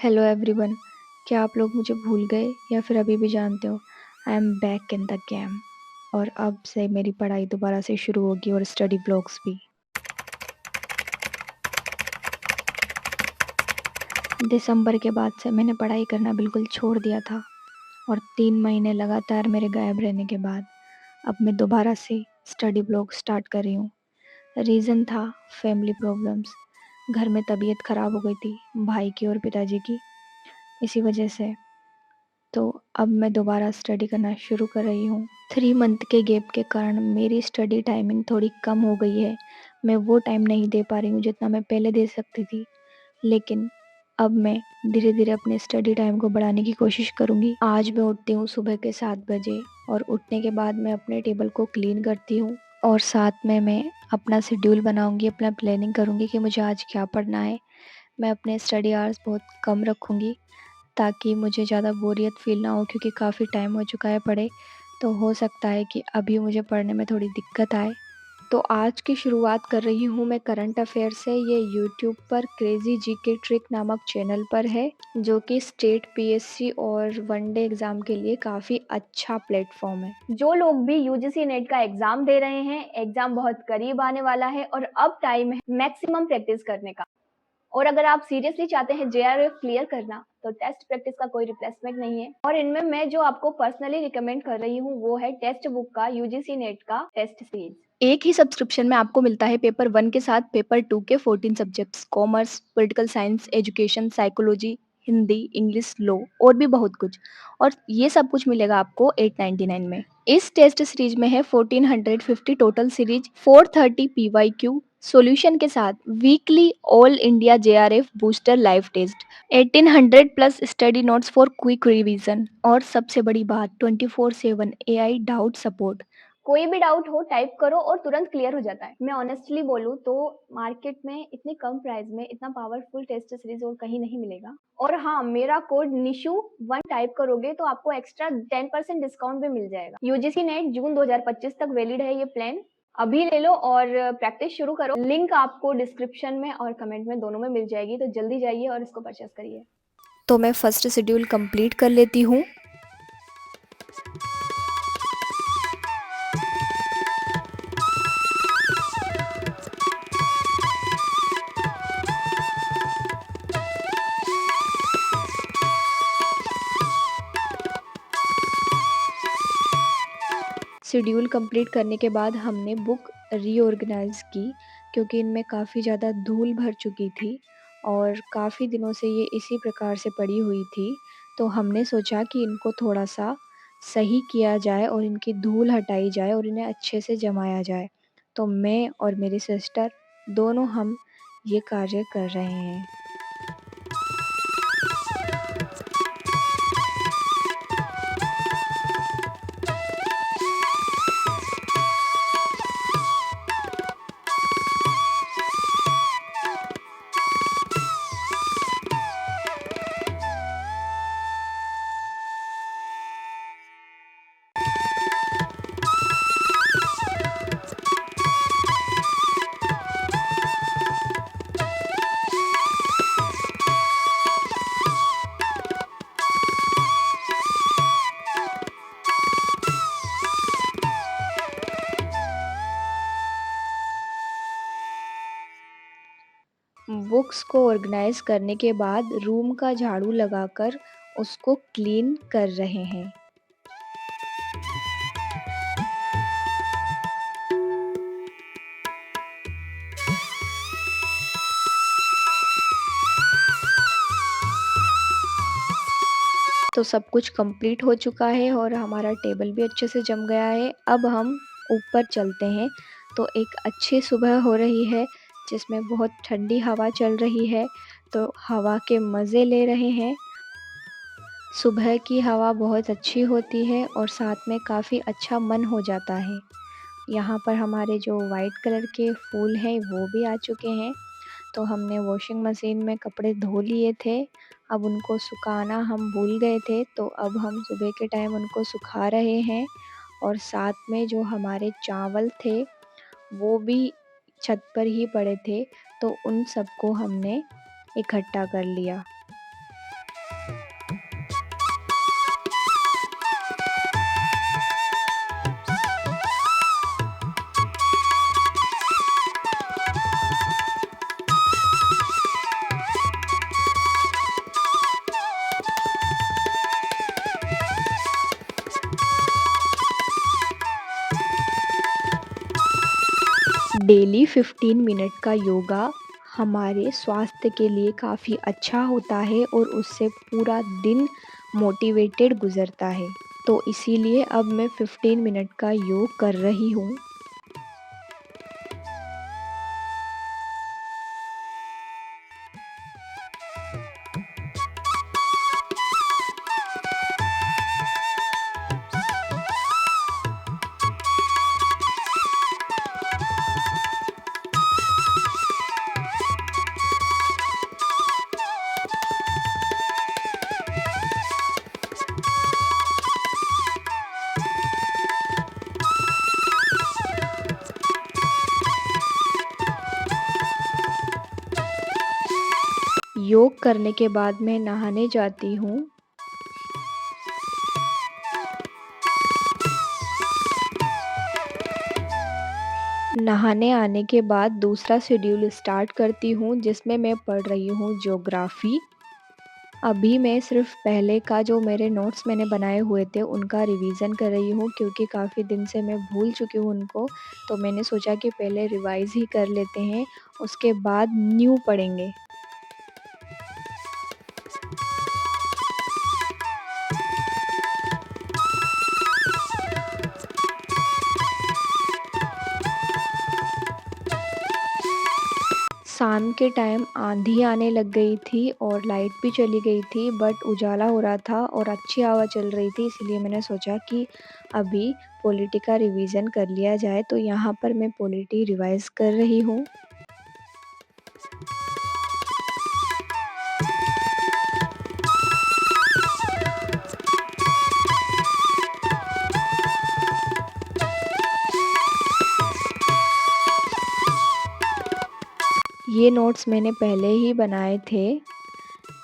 Hello everyone. क्या आप लोग मुझे भूल गए या फिर अभी भी जानते हो? I am back in the game. और अब से मेरी पढ़ाई दोबारा से शुरू होगी और स्टडी ब्लॉग्स भी। दिसंबर के बाद से मैंने पढ़ाई करना बिल्कुल छोड़ दिया था और 3 महीने लगातार मेरे गायब रहने के बाद अब मैं दोबारा से स्टडी ब्लॉग स्टार्ट कर रही हूँ। रीज़न था फैमिली प्रॉब्लम्स। घर में तबीयत ख़राब हो गई थी, भाई की और पिताजी की। इसी वजह से तो अब मैं दोबारा स्टडी करना शुरू कर रही हूँ। 3 मंथ के गैप के कारण मेरी स्टडी टाइमिंग थोड़ी कम हो गई है। मैं वो टाइम नहीं दे पा रही हूँ जितना मैं पहले दे सकती थी। लेकिन अब मैं धीरे-धीरे अपने स्टडी टाइम को बढ़ाने की कोशिश करूँगी। आज मैं उठती हूँ सुबह के 7 बजे और उठने के बाद मैं अपने टेबल को क्लीन करती हूँ और साथ में मैं अपना शेड्यूल बनाऊँगी, अपना प्लानिंग करूँगी कि मुझे आज क्या पढ़ना है। मैं अपने स्टडी आवर्स बहुत कम रखूँगी ताकि मुझे ज़्यादा बोरियत फ़ील ना हो, क्योंकि काफ़ी टाइम हो चुका है पढ़े। तो हो सकता है कि अभी मुझे पढ़ने में थोड़ी दिक्कत आए। तो आज की शुरुआत कर रही हूँ मैं करंट अफ़ेयर से। ये यूट्यूब पर क्रेज़ी जीके ट्रिक नामक चैनल पर है, जो कि स्टेट पीएससी और वनडे एग्ज़ाम के लिए काफ़ी अच्छा प्लेटफ़ॉर्म है। जो लोग भी यूजीसी नेट का एग्जाम दे रहे हैं, एग्जाम बहुत करीब आने वाला है और अब टाइम है मैक्सिमम प्रैक्टिस करने का। और अगर आप सीरियसली चाहते हैं जेआरएफ क्लियर करना, तो टेस्ट प्रैक्टिस का कोई रिप्लेसमेंट नहीं है। और इनमें मैं जो आपको पर्सनली रिकमेंड कर रही हूँ वो है टेस्ट बुक का यूजीसी नेट का टेस्ट सीरीज। एक ही सब्सक्रिप्शन में आपको मिलता है पेपर 1 के साथ पेपर 2 के 14 subjects, commerce, political science, education, psychology, Hindi, English, law और भी बहुत कुछ। और ये सब कुछ मिलेगा आपको 899 में। इस टेस्ट सीरीज में है 1450 टोटल सीरीज, 430 पीवाईक्यू सॉल्यूशन के साथ weekly all India JRF booster live test, 1800 plus study notes for quick revision और सबसे बड़ी बात 24/7 एआई डाउट सपोर्ट। कोई भी डाउट हो टाइप करो और तुरंत क्लियर हो जाता है। मैं ऑनेस्टली बोलूँ तो मार्केट में इतनी कम प्राइस में इतना पावरफुल टेस्ट सीरीज और कहीं नहीं मिलेगा। और हाँ, मेरा कोड निशु1 टाइप करोगे तो आपको एक्स्ट्रा 10% डिस्काउंट भी मिल जाएगा। यूजीसी नेट जून 2025 तक वैलिड है ये प्लान। अभी ले लो और प्रैक्टिस शुरू करो। लिंक आपको डिस्क्रिप्शन में और कमेंट में दोनों में मिल जाएगी, तो जल्दी जाइए और इसको परचेस करिए। तो मैं फर्स्ट शेड्यूल कंप्लीट कर लेती हूँ। शेड्यूल कंप्लीट करने के बाद हमने बुक रीऑर्गेनाइज़ की, क्योंकि इनमें काफ़ी ज़्यादा धूल भर चुकी थी और काफ़ी दिनों से ये इसी प्रकार से पड़ी हुई थी। तो हमने सोचा कि इनको थोड़ा-सा सही किया जाए और इनकी धूल हटाई जाए और इन्हें अच्छे से जमाया जाए। तो मैं और मेरी सिस्टर दोनों हम ये कार्य कर रहे हैं। बुक्स को ऑर्गेनाइज़ करने के बाद रूम का झाड़ू लगाकर उसको क्लीन कर रहे हैं। तो सब कुछ कंप्लीट हो चुका है और हमारा टेबल भी अच्छे से जम गया है। अब हम ऊपर चलते हैं। तो एक अच्छी सुबह हो रही है जिसमें बहुत ठंडी हवा चल रही है, तो हवा के मज़े ले रहे हैं। सुबह की हवा बहुत अच्छी होती है और साथ में काफ़ी अच्छा मन हो जाता है। यहाँ पर हमारे जो वाइट कलर के फूल हैं वो भी आ चुके हैं। तो हमने वॉशिंग मशीन में कपड़े धो लिए थे, अब उनको सुखाना हम भूल गए थे, तो अब हम सुबह के टाइम उनको सुखा रहे हैं। और साथ में जो हमारे चावल थे वो भी छत पर ही पड़े थे, तो उन सबको हमने इकट्ठा कर लिया। डेली 15 मिनट का योगा हमारे स्वास्थ्य के लिए काफ़ी अच्छा होता है और उससे पूरा दिन मोटिवेटेड गुज़रता है। तो इसीलिए अब मैं 15 मिनट का योग कर रही हूँ। योग करने के बाद मैं नहाने जाती हूँ। नहाने आने के बाद दूसरा शेड्यूल स्टार्ट करती हूँ जिसमें मैं पढ़ रही हूँ ज्योग्राफ़ी। अभी मैं सिर्फ़ पहले का जो मेरे नोट्स मैंने बनाए हुए थे उनका रिवीज़न कर रही हूँ क्योंकि काफ़ी दिन से मैं भूल चुकी हूँ उनको, तो मैंने सोचा कि पहले रिवाइज़ ही कर लेते हैं, उसके बाद न्यू पढ़ेंगे। शाम के टाइम आँधी आने लग गई थी और लाइट भी चली गई थी बट उजाला हो रहा था और अच्छी हवा चल रही थी, इसलिए मैंने सोचा कि अभी पॉलिटी का रिवीज़न कर लिया जाए, तो यहाँ पर मैं पॉलिटी रिवाइज़ कर रही हूँ। ये नोट्स मैंने पहले ही बनाए थे,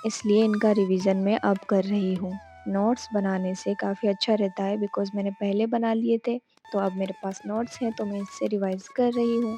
इसलिए इनका रिवीज़न मैं अब कर रही हूँ। नोट्स बनाने से काफ़ी अच्छा रहता है बिकॉज़ मैंने पहले बना लिए थे, तो अब मेरे पास नोट्स हैं तो मैं इससे रिवाइज़ कर रही हूँ।